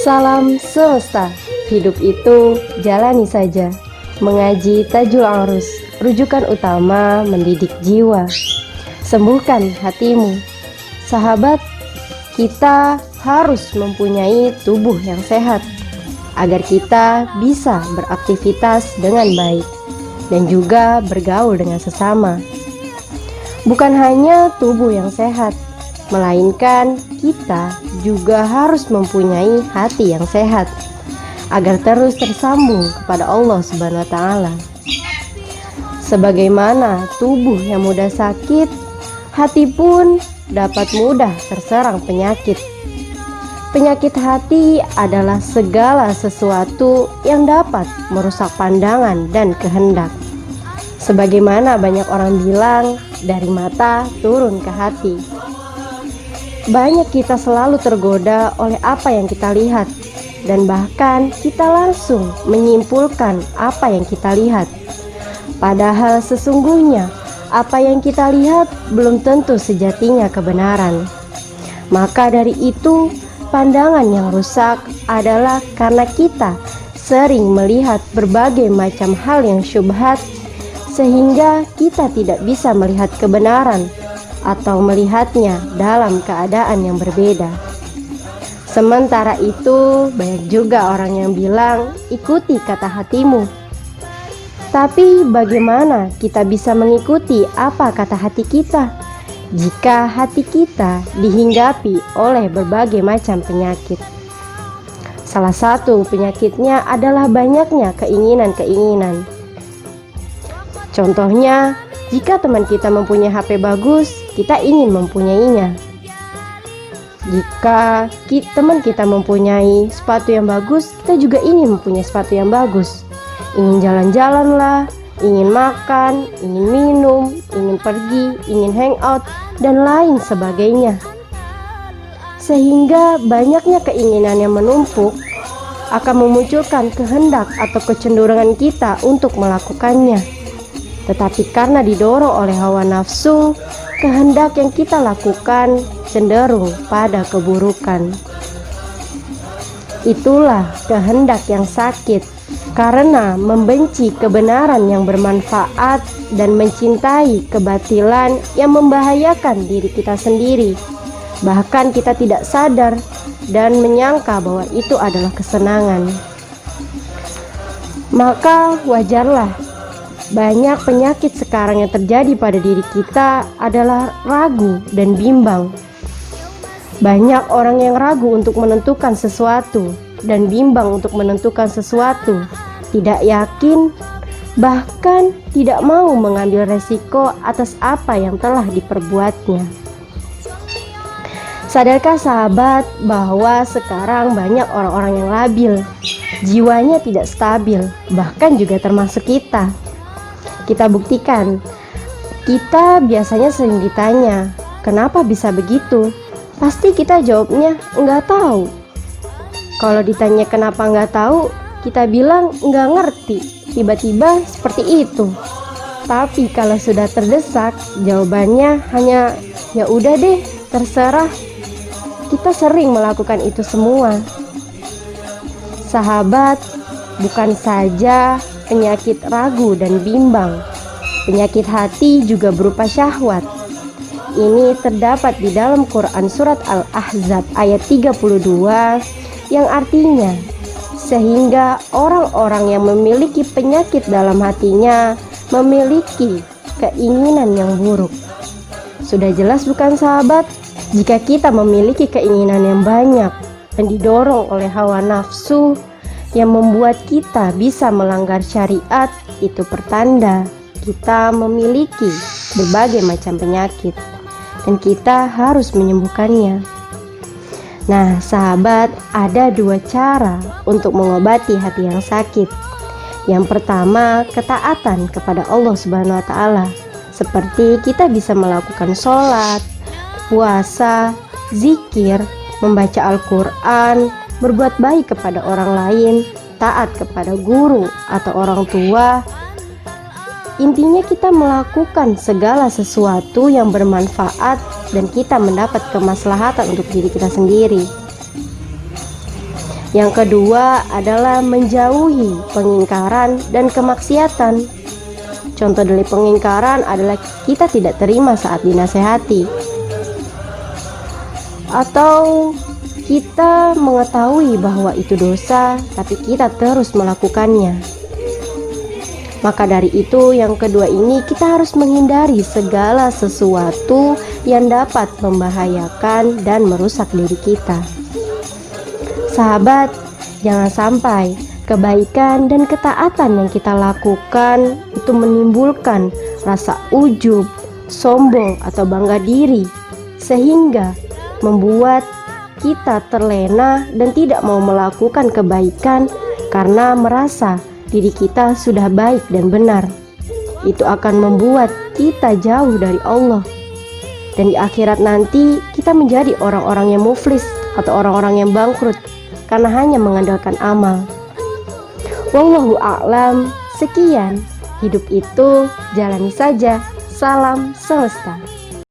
Salam semesta, hidup itu jalani saja. Mengaji Tajul Arus, rujukan utama mendidik jiwa. Sembuhkan hatimu. Sahabat, kita harus mempunyai tubuh yang sehat agar kita bisa beraktivitas dengan baik dan juga bergaul dengan sesama. Bukan hanya tubuh yang sehat, melainkan kita juga harus mempunyai hati yang sehat agar terus tersambung kepada Allah Subhanahu wa Ta'ala. Sebagaimana tubuh yang mudah sakit, hati pun dapat mudah terserang penyakit. Penyakit hati adalah segala sesuatu yang dapat merusak pandangan dan kehendak. Sebagaimana banyak orang bilang, dari mata turun ke hati. Banyak kita selalu tergoda oleh apa yang kita lihat, dan bahkan kita langsung menyimpulkan apa yang kita lihat. Padahal sesungguhnya apa yang kita lihat belum tentu sejatinya kebenaran. Maka dari itu, pandangan yang rusak adalah karena kita sering melihat berbagai macam hal yang syubhat, sehingga kita tidak bisa melihat kebenaran atau melihatnya dalam keadaan yang berbeda. Sementara itu, banyak juga orang yang bilang, ikuti kata hatimu. Tapi bagaimana kita bisa mengikuti apa kata hati kita jika hati kita dihinggapi oleh berbagai macam penyakit? Salah satu penyakitnya adalah banyaknya keinginan-keinginan. Contohnya, jika teman kita mempunyai HP bagus, kita ingin mempunyainya. Jika teman kita mempunyai sepatu yang bagus, kita juga ingin mempunyai sepatu yang bagus. Ingin jalan-jalan lah, ingin makan, ingin minum, ingin pergi, ingin hangout, dan lain sebagainya. Sehingga banyaknya keinginan yang menumpuk akan memunculkan kehendak atau kecenderungan kita untuk melakukannya. Tetapi karena didorong oleh hawa nafsu, kehendak yang kita lakukan cenderung pada keburukan. Itulah kehendak yang sakit, karena membenci kebenaran yang bermanfaat dan mencintai kebatilan yang membahayakan diri kita sendiri. Bahkan kita tidak sadar dan menyangka bahwa itu adalah kesenangan. Maka wajarlah banyak penyakit sekarang yang terjadi pada diri kita adalah ragu dan bimbang. Banyak orang yang ragu untuk menentukan sesuatu dan bimbang untuk menentukan sesuatu, tidak yakin, bahkan tidak mau mengambil resiko atas apa yang telah diperbuatnya. Sadarkah sahabat bahwa sekarang banyak orang-orang yang labil, jiwanya tidak stabil, bahkan juga termasuk kita. Kita buktikan, kita biasanya sering ditanya, kenapa bisa begitu? Pasti kita jawabnya, enggak tahu. Kalau ditanya kenapa enggak tahu, kita bilang enggak ngerti, tiba-tiba seperti itu. Tapi kalau sudah terdesak, jawabannya hanya, ya udah deh, terserah. Kita sering melakukan itu semua. Sahabat, bukan saja penyakit ragu dan bimbang, penyakit hati juga berupa syahwat. Ini terdapat di dalam Quran surat Al-Ahzab ayat 32 yang artinya, sehingga orang-orang yang memiliki penyakit dalam hatinya memiliki keinginan yang buruk. Sudah jelas bukan sahabat, jika kita memiliki keinginan yang banyak dan didorong oleh hawa nafsu yang membuat kita bisa melanggar syariat, itu pertanda kita memiliki berbagai macam penyakit dan kita harus menyembuhkannya. Nah sahabat, ada dua cara untuk mengobati hati yang sakit. Yang pertama, ketaatan kepada Allah Subhanahu wa Ta'ala, seperti kita bisa melakukan sholat, puasa, zikir, membaca Al-Quran, berbuat baik kepada orang lain, taat kepada guru atau orang tua. Intinya kita melakukan segala sesuatu yang bermanfaat dan kita mendapat kemaslahatan untuk diri kita sendiri. Yang kedua adalah menjauhi pengingkaran dan kemaksiatan. Contoh dari pengingkaran adalah kita tidak terima saat dinasehati, atau kita mengetahui bahwa itu dosa tapi kita terus melakukannya. Maka dari itu yang kedua ini kita harus menghindari segala sesuatu yang dapat membahayakan dan merusak diri kita. Sahabat, jangan sampai kebaikan dan ketaatan yang kita lakukan itu menimbulkan rasa ujub, sombong atau bangga diri, sehingga membuat kita terlena dan tidak mau melakukan kebaikan karena merasa diri kita sudah baik dan benar. Itu akan membuat kita jauh dari Allah, dan di akhirat nanti kita menjadi orang-orang yang muflis atau orang-orang yang bangkrut karena hanya mengandalkan amal. Wallahu a'lam. Sekian, hidup itu jalani saja. Salam semesta.